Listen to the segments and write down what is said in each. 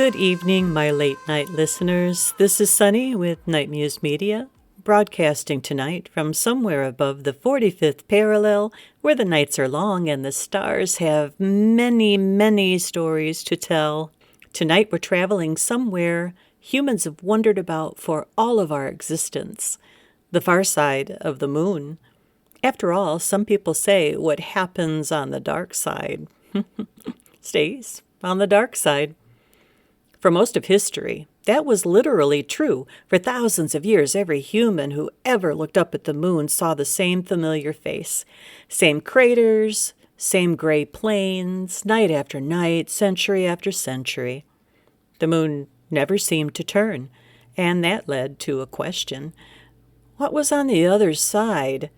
Good evening, my late night listeners. This is Sunny with Nite Muse Media, broadcasting tonight from somewhere above the 45th parallel, where the nights are long and the stars have many, many stories to tell. Tonight we're traveling somewhere humans have wondered about for all of our existence, the far side of the moon. After all, some people say what happens on the dark side stays on the dark side. For most of history, that was literally true. For thousands of years, every human who ever looked up at the moon saw the same familiar face. Same craters, same gray plains, night after night, century after century. The moon never seemed to turn, and that led to a question. What was on the other side?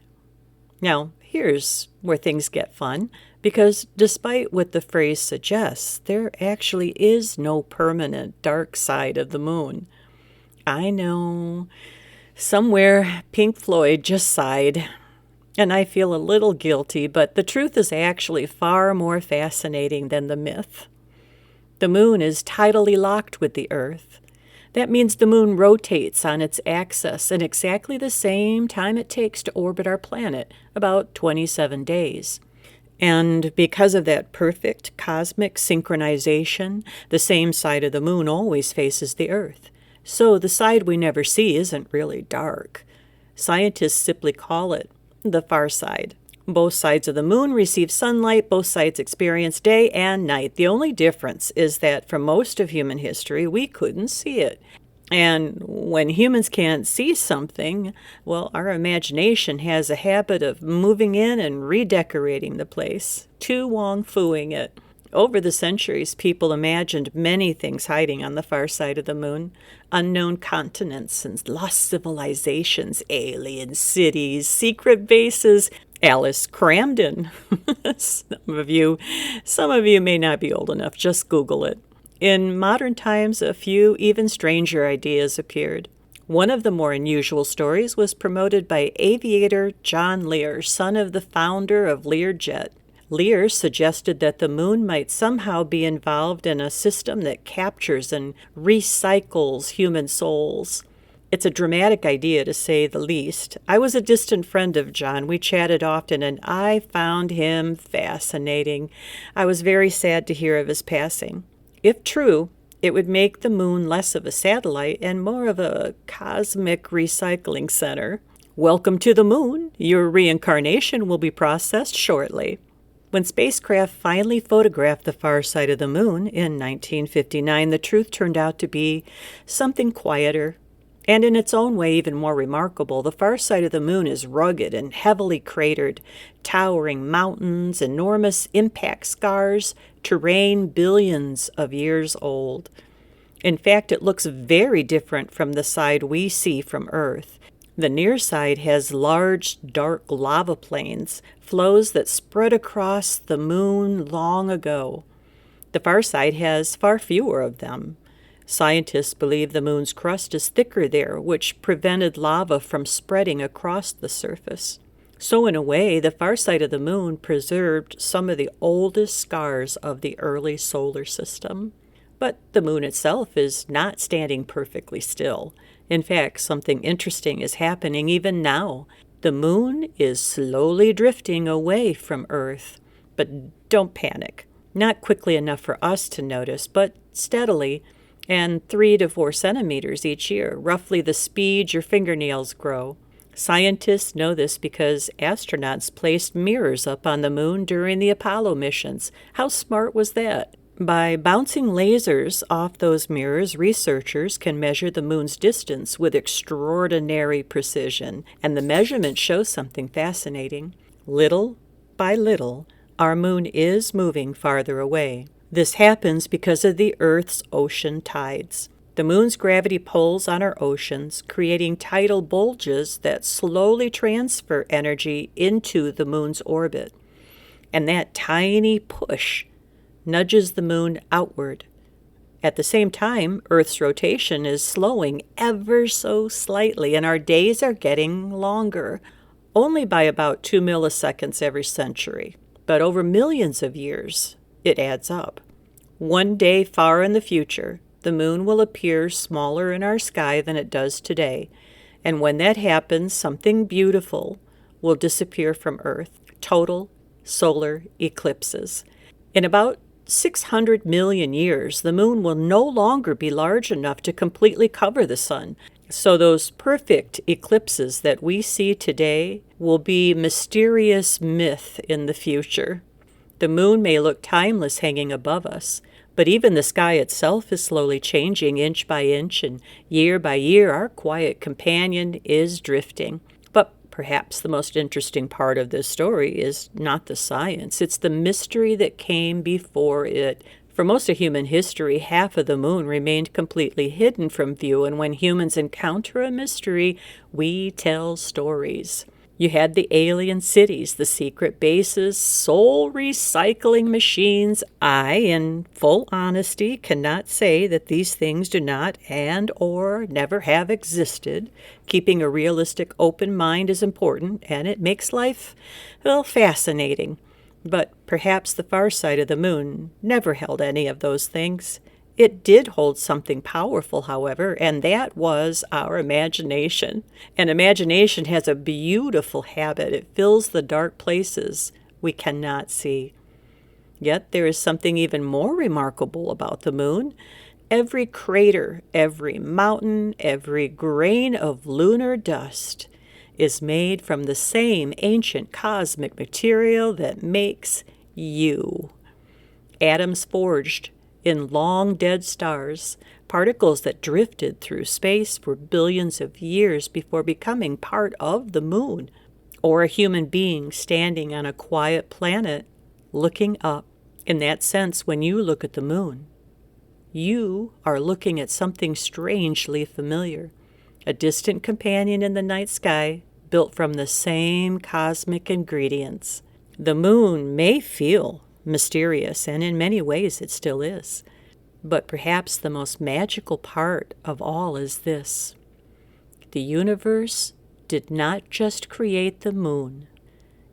Now, here's where things get fun, because despite what the phrase suggests, there actually is no permanent dark side of the moon. I know, somewhere Pink Floyd just sighed, and I feel a little guilty, but the truth is actually far more fascinating than the myth. The moon is tidally locked with the Earth. That means the moon rotates on its axis in exactly the same time it takes to orbit our planet, about 27 days. And because of that perfect cosmic synchronization, the same side of the moon always faces the Earth. So the side we never see isn't really dark. Scientists simply call it the far side. Both sides of the moon receive sunlight, both sides experience day and night. The only difference is that for most of human history, we couldn't see it. And when humans can't see something, well, our imagination has a habit of moving in and redecorating the place, Tu Wong Fuing it. Over the centuries, people imagined many things hiding on the far side of the moon. Unknown continents and lost civilizations, alien cities, secret bases. Alice Cramden. Some of you may not be old enough. Just Google it. In modern times, a few even stranger ideas appeared. One of the more unusual stories was promoted by aviator John Lear, son of the founder of Learjet. Lear suggested that the moon might somehow be involved in a system that captures and recycles human souls. It's a dramatic idea, to say the least. I was a distant friend of John. We chatted often, and I found him fascinating. I was very sad to hear of his passing. If true, it would make the moon less of a satellite and more of a cosmic recycling center. Welcome to the moon. Your reincarnation will be processed shortly. When spacecraft finally photographed the far side of the moon in 1959, the truth turned out to be something quieter. And in its own way, even more remarkable. The far side of the moon is rugged and heavily cratered, towering mountains, enormous impact scars, terrain billions of years old. In fact, it looks very different from the side we see from Earth. The near side has large, dark lava plains, flows that spread across the moon long ago. The far side has far fewer of them. Scientists believe the moon's crust is thicker there, which prevented lava from spreading across the surface. So in a way, the far side of the moon preserved some of the oldest scars of the early solar system. But the moon itself is not standing perfectly still. In fact, something interesting is happening even now. The moon is slowly drifting away from Earth. But don't panic. Not quickly enough for us to notice, but steadily, and 3 to 4 centimeters each year, roughly the speed your fingernails grow. Scientists know this because astronauts placed mirrors up on the moon during the Apollo missions. How smart was that? By bouncing lasers off those mirrors, researchers can measure the moon's distance with extraordinary precision, and the measurements show something fascinating. Little by little, our moon is moving farther away. This happens because of the Earth's ocean tides. The moon's gravity pulls on our oceans, creating tidal bulges that slowly transfer energy into the moon's orbit. And that tiny push nudges the moon outward. At the same time, Earth's rotation is slowing ever so slightly, and our days are getting longer, only by about 2 milliseconds every century. But over millions of years, it adds up. One day far in the future, the moon will appear smaller in our sky than it does today. And when that happens, something beautiful will disappear from Earth. Total solar eclipses. In about 600 million years, the moon will no longer be large enough to completely cover the sun. So those perfect eclipses that we see today will be mysterious myth in the future. The moon may look timeless hanging above us, but even the sky itself is slowly changing inch by inch, and year by year our quiet companion is drifting. But perhaps the most interesting part of this story is not the science, it's the mystery that came before it. For most of human history, half of the moon remained completely hidden from view, and when humans encounter a mystery, we tell stories. You had the alien cities, the secret bases, soul recycling machines. I, in full honesty, cannot say that these things do not and or never have existed. Keeping a realistic, open mind is important, and it makes life, well, fascinating. But perhaps the far side of the moon never held any of those things. It did hold something powerful, however, and that was our imagination. And imagination has a beautiful habit. It fills the dark places we cannot see. Yet there is something even more remarkable about the moon. Every crater, every mountain, every grain of lunar dust is made from the same ancient cosmic material that makes you. Atoms forged in long dead stars, particles that drifted through space for billions of years before becoming part of the moon, or a human being standing on a quiet planet looking up. In that sense, when you look at the moon, you are looking at something strangely familiar. A distant companion in the night sky, built from the same cosmic ingredients. The moon may feel mysterious, and in many ways it still is. But perhaps the most magical part of all is this. The universe did not just create the moon.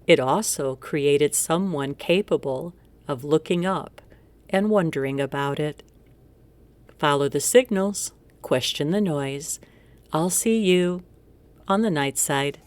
It also created someone capable of looking up and wondering about it. Follow the signals, question the noise. I'll see you on the night side.